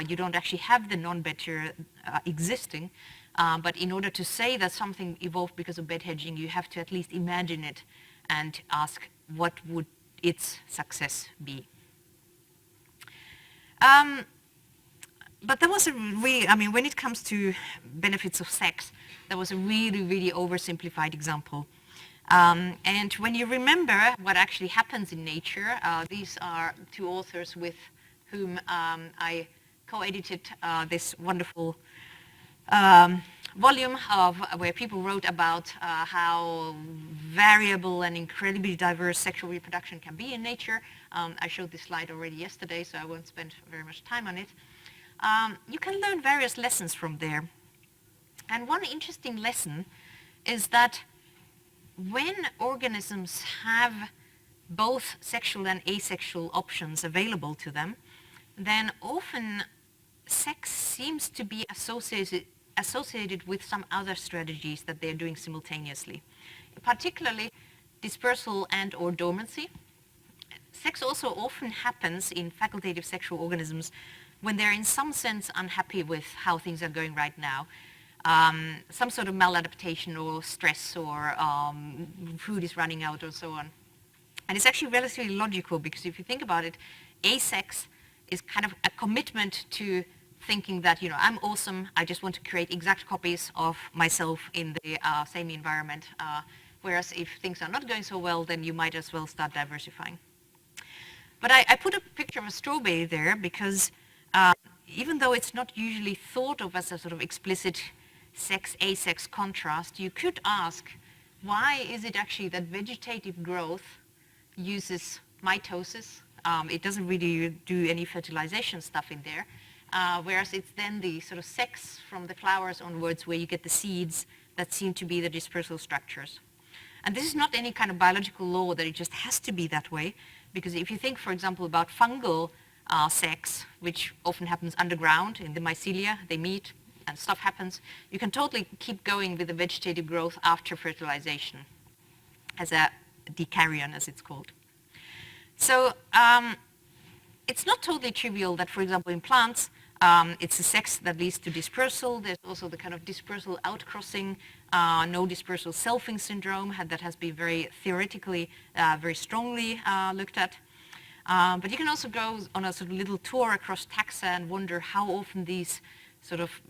You don't actually have the non-bedger existing, but in order to say that something evolved because of bed hedging, you have to at least imagine it and ask what would its success be. But there was a really, when it comes to benefits of sex, there was a really, really oversimplified example. And when you remember what actually happens in nature, these are two authors with whom I co-edited this wonderful volume where people wrote about how variable and incredibly diverse sexual reproduction can be in nature. I showed this slide already yesterday, so I won't spend very much time on it. You can learn various lessons from there. And one interesting lesson is that when organisms have both sexual and asexual options available to them, then often sex seems to be associated with some other strategies that they're doing simultaneously, particularly dispersal and or dormancy. Sex also often happens in facultative sexual organisms when they're in some sense unhappy with how things are going right now. Some sort of maladaptation or stress or food is running out or so on. And it's actually relatively logical because if you think about it, asex is kind of a commitment to thinking that, I'm awesome, I just want to create exact copies of myself in the same environment. Whereas if things are not going so well, then you might as well start diversifying. But I put a picture of a strawberry there because even though it's not usually thought of as a sort of explicit sex-asex contrast, you could ask, why is it actually that vegetative growth uses mitosis? It doesn't really do any fertilization stuff in there, whereas it's then the sort of sex from the flowers onwards where you get the seeds that seem to be the dispersal structures. And this is not any kind of biological law that it just has to be that way, because if you think, for example, about fungal sex, which often happens underground in the mycelia, they meet and stuff happens, you can totally keep going with the vegetative growth after fertilization as a decaryon, as it's called. So it's not totally trivial that, for example, in plants, It's the sex that leads to dispersal. There's also the kind of dispersal outcrossing, no dispersal selfing syndrome that has been very theoretically, very strongly looked at. But you can also go on a sort of little tour across taxa and wonder how often these sort of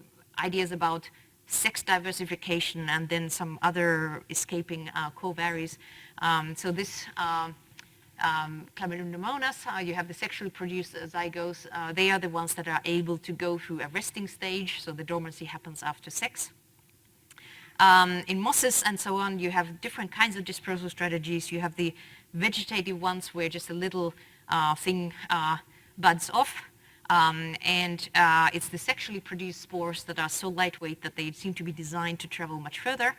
ideas about sex diversification and then some other escaping covaries. So this Chlamydium pneumonas, you have the sexually produced zygotes. They are the ones that are able to go through a resting stage, so the dormancy happens after sex. In mosses and so on, you have different kinds of dispersal strategies. You have the vegetative ones where just a little thing buds off. And it's the sexually produced spores that are so lightweight that they seem to be designed to travel much further.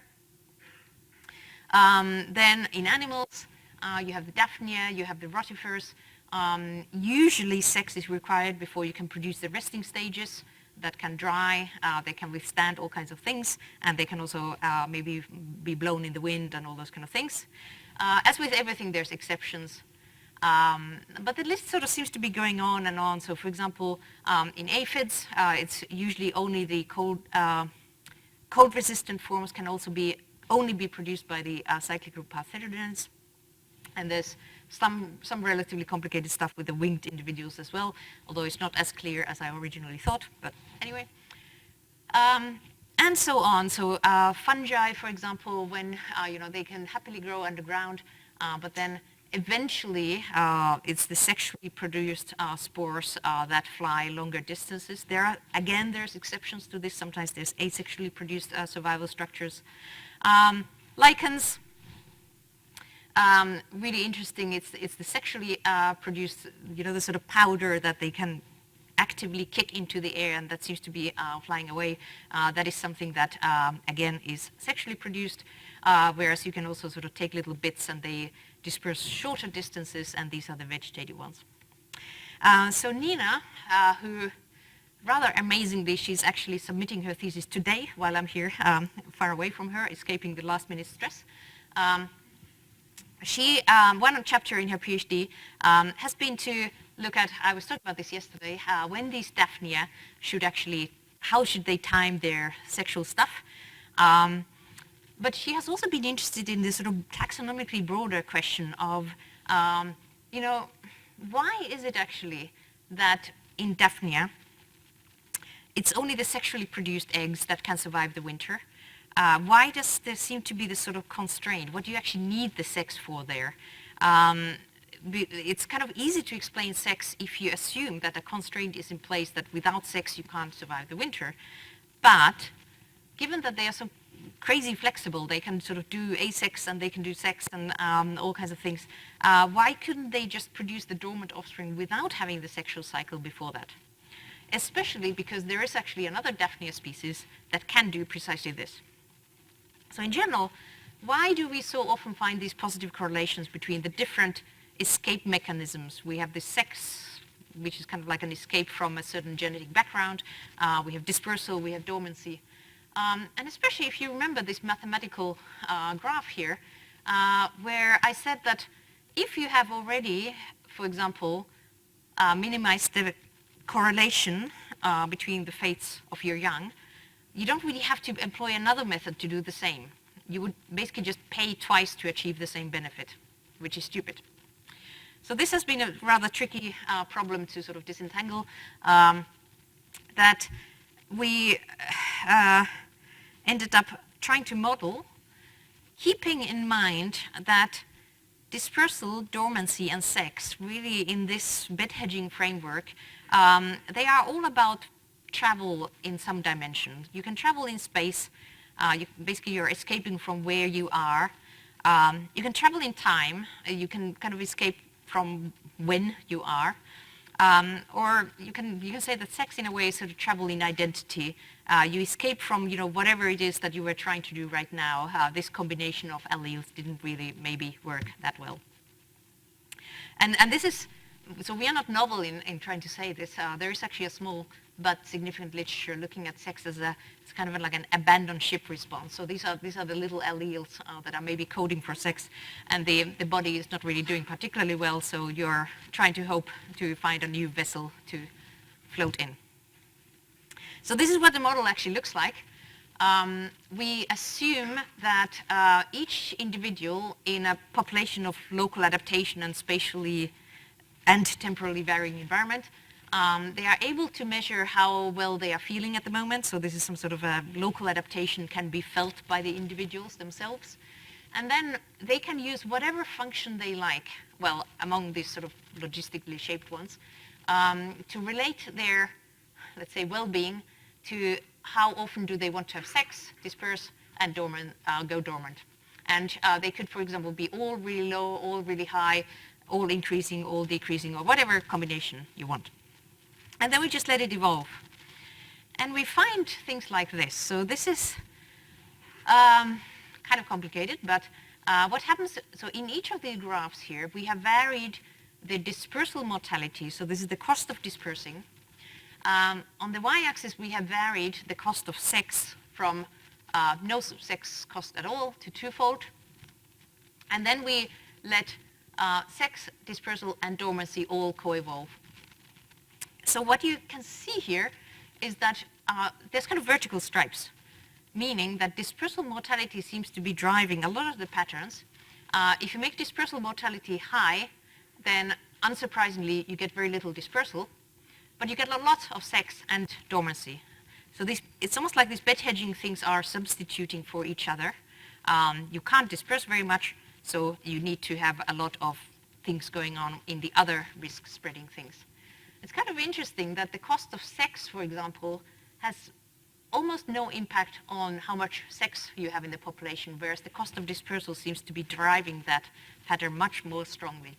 Then in animals, you have the Daphnia, you have the rotifers. Usually sex is required before you can produce the resting stages that can dry, they can withstand all kinds of things, and they can also maybe be blown in the wind and all those kind of things. As with everything, there's exceptions. But the list sort of seems to be going on and on. So for example, in aphids, it's usually only the cold-resistant forms can also only be produced by the cyclic group Parthenogens. And there's some relatively complicated stuff with the winged individuals as well, although it's not as clear as I originally thought, but anyway. And so on. So fungi, for example, when they can happily grow underground, but then eventually it's the sexually produced spores that fly longer distances. There's exceptions to this. Sometimes there's asexually produced survival structures. Lichens, really interesting. It's the sexually produced, the sort of powder that they can actively kick into the air, and that seems to be flying away. That is something that, again, is sexually produced, whereas you can also sort of take little bits and they disperse shorter distances, and these are the vegetative ones. So Nina, who rather amazingly, she's actually submitting her thesis today while I'm here, far away from her, escaping the last-minute stress. She, one chapter in her PhD has been to look at, I was talking about this yesterday, when these Daphnia how should they time their sexual stuff? But she has also been interested in this sort of taxonomically broader question of, why is it actually that in Daphnia, it's only the sexually produced eggs that can survive the winter? Why does there seem to be this sort of constraint? What do you actually need the sex for there? It's kind of easy to explain sex if you assume that a constraint is in place that without sex you can't survive the winter. But given that they are so crazy flexible, they can sort of do asex and they can do sex and all kinds of things, why couldn't they just produce the dormant offspring without having the sexual cycle before that? Especially because there is actually another Daphnia species that can do precisely this. So in general, why do we so often find these positive correlations between the different escape mechanisms? We have the sex, which is kind of like an escape from a certain genetic background. We have dispersal, we have dormancy. And especially if you remember this mathematical graph here, where I said that if you have already, for example, minimized the correlation between the fates of your young, you don't really have to employ another method to do the same. You would basically just pay twice to achieve the same benefit, which is stupid. So this has been a rather tricky problem to sort of disentangle, that we ended up trying to model, keeping in mind that dispersal, dormancy, and sex, really in this bed hedging framework, they are all about travel in some dimension. You can travel in space. Basically, you're escaping from where you are. You can travel in time. You can kind of escape from when you are. Or you can say that sex, in a way, is sort of travel in identity. You escape from whatever it is that you were trying to do right now. This combination of alleles didn't really maybe work that well. And this is, so we are not novel in trying to say this. There is actually a small but significant literature looking at sex as it's kind of like an abandoned ship response. So these are the little alleles that are maybe coding for sex, and the body is not really doing particularly well, so you're trying to hope to find a new vessel to float in. So this is what the model actually looks like. We assume that each individual in a population of local adaptation and spatially and temporally varying environment, they are able to measure how well they are feeling at the moment. So this is some sort of a local adaptation can be felt by the individuals themselves. And then they can use whatever function they like, well, among these sort of logistically shaped ones, to relate their, let's say, well-being to how often do they want to have sex, disperse, and go dormant. And they could, for example, be all really low, all really high, all increasing, all decreasing, or whatever combination you want. And then we just let it evolve. And we find things like this. So this is kind of complicated, but what happens, so in each of the graphs here, we have varied the dispersal mortality. So this is the cost of dispersing. On the y-axis, we have varied the cost of sex from no sex cost at all to twofold. And then we let sex, dispersal, and dormancy all co-evolve. So what you can see here is that there's kind of vertical stripes, meaning that dispersal mortality seems to be driving a lot of the patterns. If you make dispersal mortality high, then unsurprisingly, you get very little dispersal, but you get a lot of sex and dormancy. So it's almost like these bed hedging things are substituting for each other. You can't disperse very much, so you need to have a lot of things going on in the other risk spreading things. It's kind of interesting that the cost of sex, for example, has almost no impact on how much sex you have in the population, whereas the cost of dispersal seems to be driving that pattern much more strongly.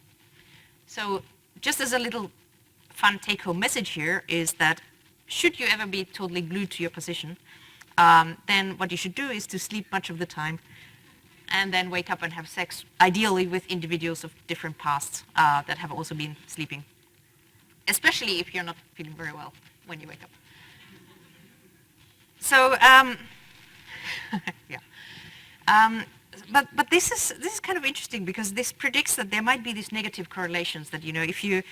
So just as a little fun take-home message here is that should you ever be totally glued to your position, then what you should do is to sleep much of the time and then wake up and have sex, ideally with individuals of different pasts that have also been sleeping, especially if you're not feeling very well when you wake up. So, yeah. But this is kind of interesting because this predicts that there might be these negative correlations that, you know, if you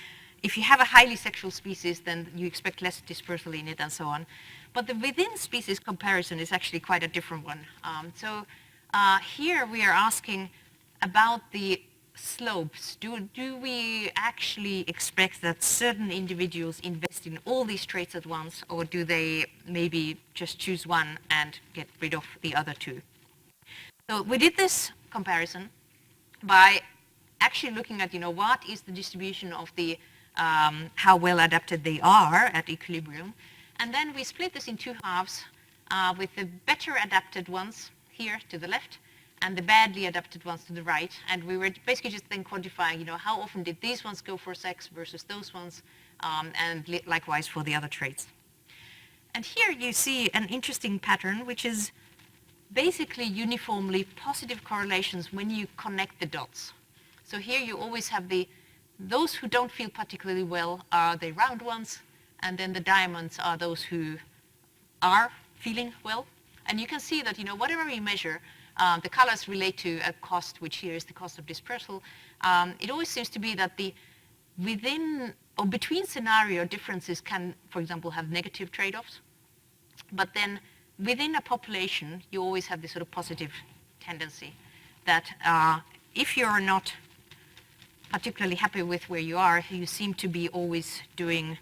have a highly sexual species, then you expect less dispersal in it and so on. But the within species comparison is actually quite a different one. So here we are asking about the slopes. Do we actually expect that certain individuals invest in all these traits at once, or do they maybe just choose one and get rid of the other two? So we did this comparison by actually looking at, you know, what is the distribution of the how well adapted they are at equilibrium, and then we split this in two halves with the better adapted ones here to the left and the badly adapted ones to the right, and we were basically just then quantifying, you know, how often did these ones go for sex versus those ones, and likewise for the other traits. And here you see an interesting pattern, which is basically uniformly positive correlations when you connect the dots. So here you always have those who don't feel particularly well are the round ones, and then the diamonds are those who are feeling well. And you can see that, you know, whatever we measure, the colors relate to a cost, which here is the cost of dispersal. It always seems to be that the within or between scenario differences can, for example, have negative trade-offs. But then within a population, you always have this sort of positive tendency that if you're not particularly happy with where you are, you seem to be always doing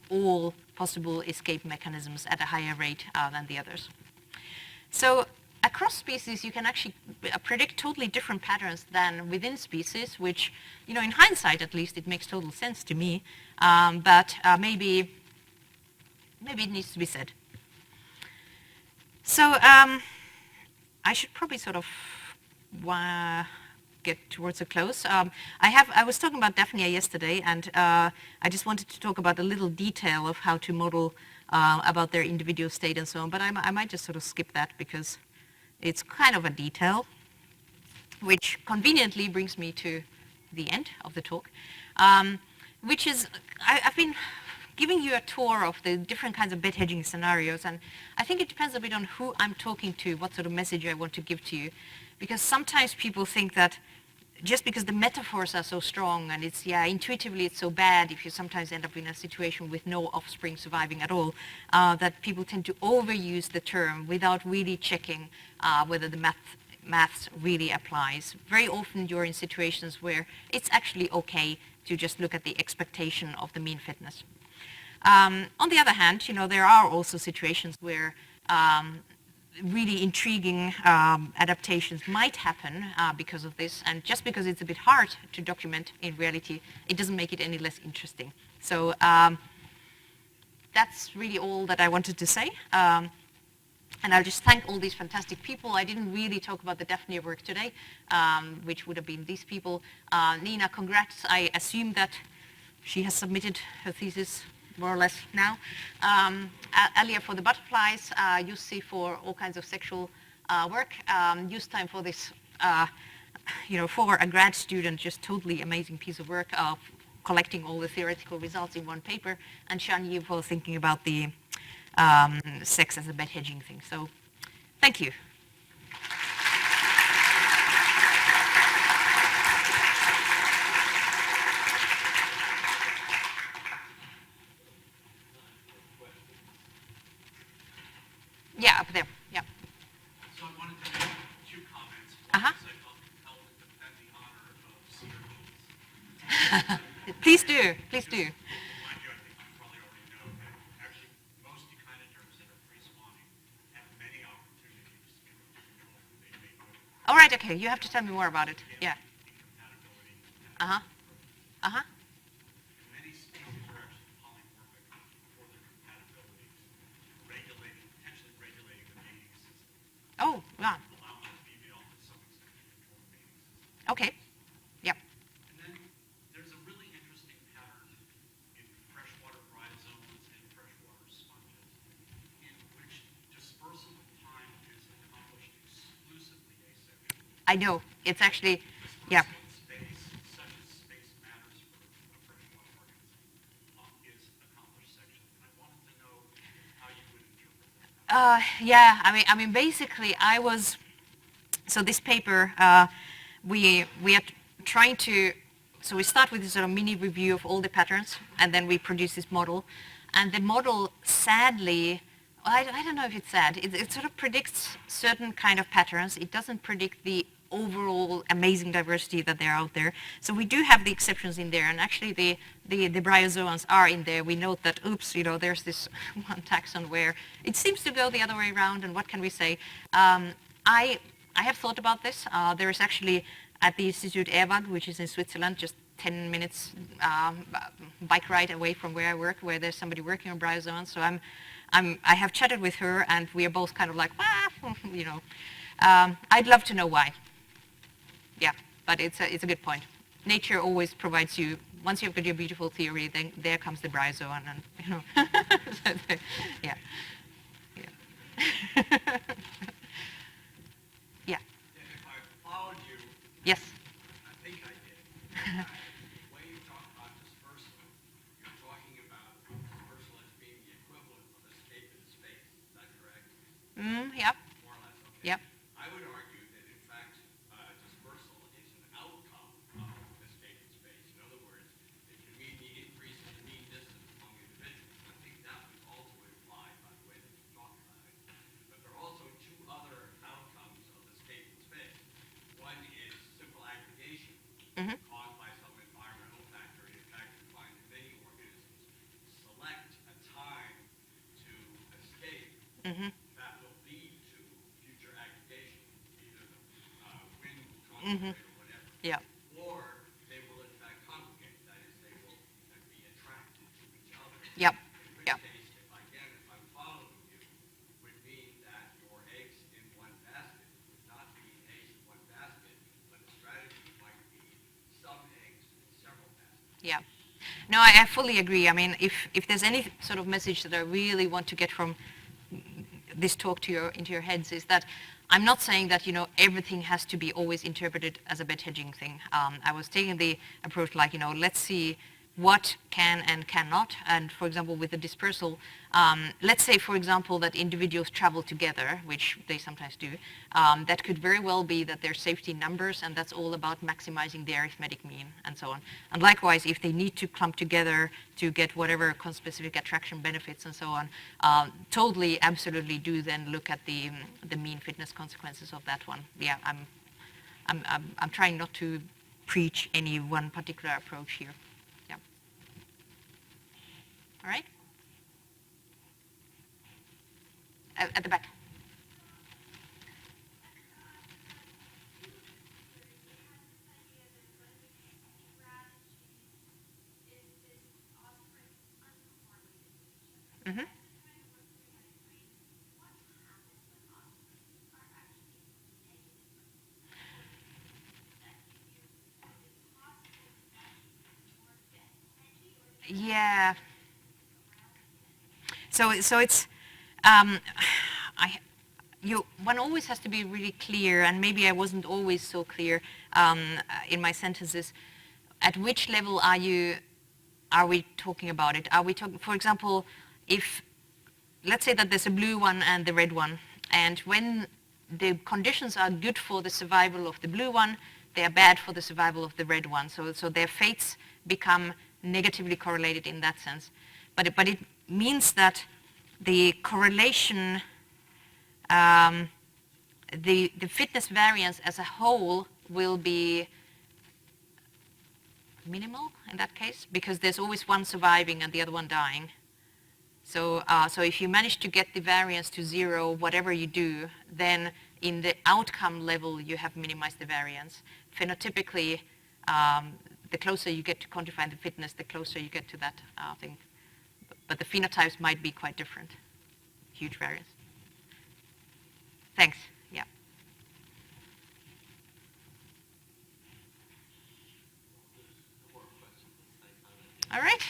all possible escape mechanisms at a higher rate than the others. So across species, you can actually predict totally different patterns than within species, which, you know, in hindsight at least, it makes total sense to me, but maybe it needs to be said. So I should probably sort of get towards a close. I was talking about Daphnia yesterday, and I just wanted to talk about a little detail of how to model about their individual state and so on, but I might just sort of skip that because it's kind of a detail, which conveniently brings me to the end of the talk, which is, I've been giving you a tour of the different kinds of bed hedging scenarios, and I think it depends a bit on who I'm talking to, what sort of message I want to give to you, because sometimes people think that just because the metaphors are so strong and it's, intuitively it's so bad if you sometimes end up in a situation with no offspring surviving at all, that people tend to overuse the term without really checking whether the maths really applies. Very often you're in situations where it's actually okay to just look at the expectation of the mean fitness. On the other hand, there are also situations where really intriguing adaptations might happen because of this, and just because it's a bit hard to document in reality, it doesn't make it any less interesting. So that's really all that I wanted to say. And I'll just thank all these fantastic people. I didn't really talk about the Daphne work today, which would have been these people. Nina, congrats. I assume that she has submitted her thesis more or less now. Alia for the butterflies, Jussi for all kinds of sexual work, Time for this, for a grad student, just totally amazing piece of work of collecting all the theoretical results in one paper, and Shan Yi for thinking about the sex as a bed hedging thing. So thank you. Yeah, up there. Yeah. So I wanted to make two comments. Uh-huh. One is I felt compelled to defend the honor of Syracuse. Please do. Please do. Mind you, I think you probably already know that actually most echinoderms that are free spawning have many opportunities to control who they mate with. All right. Okay. You have to tell me more about it. Yeah. Incompatibility. Uh-huh. Uh-huh. Many species are actually polymorphic for their compatibility, potentially regulating the mating system, Oh, yeah. allowing the female to some extent to control the mating system. Okay. Yep. And then there's a really interesting pattern in freshwater bryozoans and freshwater sponges in which dispersal of time is accomplished exclusively asexually. I know. It's actually, yeah. Dispersal in space, such as space matters for a freshwater organism, is accomplished sexually. And I wanted to know how you would interpret that. Yeah. I mean, basically, so this paper, we are trying to, so we start with this sort of mini review of all the patterns, and then we produce this model. And the model, sadly, I don't know if it's sad, it sort of predicts certain kind of patterns. It doesn't predict the overall amazing diversity that there are out there. So we do have the exceptions in there, and actually the bryozoans are in there. We note that, oops, there's this one taxon where it seems to go the other way around, and what can we say? I have thought about this. There is actually at the Institute Ewag, which is in Switzerland, just 10 minutes bike ride away from where I work, where there's somebody working on bryozoans. So I have chatted with her, and we are both kind of like, I'd love to know why. Yeah, but it's a good point. Nature always provides you, once you've got your beautiful theory, then there comes the bryozoan, and yeah. Yeah. If I followed you, Yes. I think I did. The way you talk about dispersal, you're talking about dispersal as being the equivalent of escape in space. Is that correct? Yep. More or less, okay. Yep. I would argue that, in fact, dispersal is an outcome of escape in space. In other words, if you mean the increase in the mean distance among individuals, I think that was also implied by the way that you talk about it. But there are also two other outcomes of escape in space. One is simple aggregation caused by some environmental factor. In fact, you find that many organisms select a time to escape that will lead to future aggregation, either the wind will concentrate or whatever. Yeah. Or they will in fact congregate, that is, they will be attracted to each other. Yep. In which Yep. case, if I'm following you, would mean that your eggs in one basket would not be eggs in one basket, but the strategy might be some eggs in several baskets. Yeah. No, I fully agree. I mean, if there's any sort of message that I really want to get from this talk into your heads is that I'm not saying that, everything has to be always interpreted as a bed hedging thing. I was taking the approach like, let's see what can and cannot. And for example, with the dispersal, let's say, for example, that individuals travel together, which they sometimes do, that could very well be that there's safety numbers, and that's all about maximizing the arithmetic mean and so on. And likewise, if they need to clump together to get whatever conspecific attraction benefits and so on, totally, absolutely do then look at the mean fitness consequences of that one. Yeah, I'm trying not to preach any one particular approach here. Yeah. All right. At the back. Mm-hmm. Yeah. So it's one always has to be really clear, and maybe I wasn't always so clear in my sentences. At which level are we talking about it? Are we talking, for example, if let's say that there's a blue one and the red one, and when the conditions are good for the survival of the blue one, they are bad for the survival of the red one. So their fates become negatively correlated in that sense. But it means that the correlation, the fitness variance as a whole will be minimal in that case, because there's always one surviving and the other one dying. So if you manage to get the variance to 0, whatever you do, then in the outcome level you have minimized the variance. Phenotypically, the closer you get to quantifying the fitness, the closer you get to that thing. But the phenotypes might be quite different. Huge variance. Thanks. Yeah. All right.